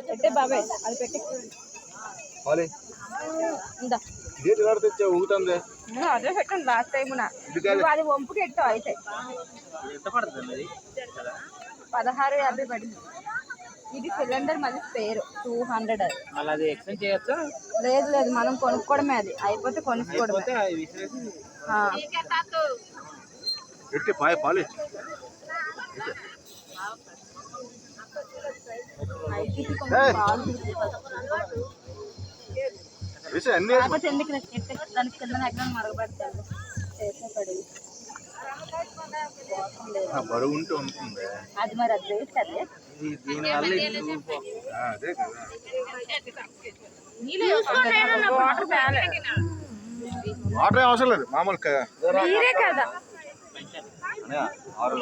పెట్టే బాబాయ్ అది పెట్టి ఊగుతుంది. అదే పెట్టండి లాస్ట్ టైం అది వంపుకి ఎట్టో అయితే 1650 పడింది. ఇది సిలిండర్ మళ్ళీ స్పేర్ 200. అది ఎక్స్చేంజ్ చేయొచ్చా? లేదు లేదు, మనం కొనుక్కోవడమే. అది అయిపోతే కొనుక్కోవడమే. దానికి కింద ఎక్కడ మరగబడతాను బరువు ఉంటే ఉంటుంది. అది మరి అది వేస్ట్. అదే వాటర్ అవసరం లేదు, మామూలు మీరే కదా. 6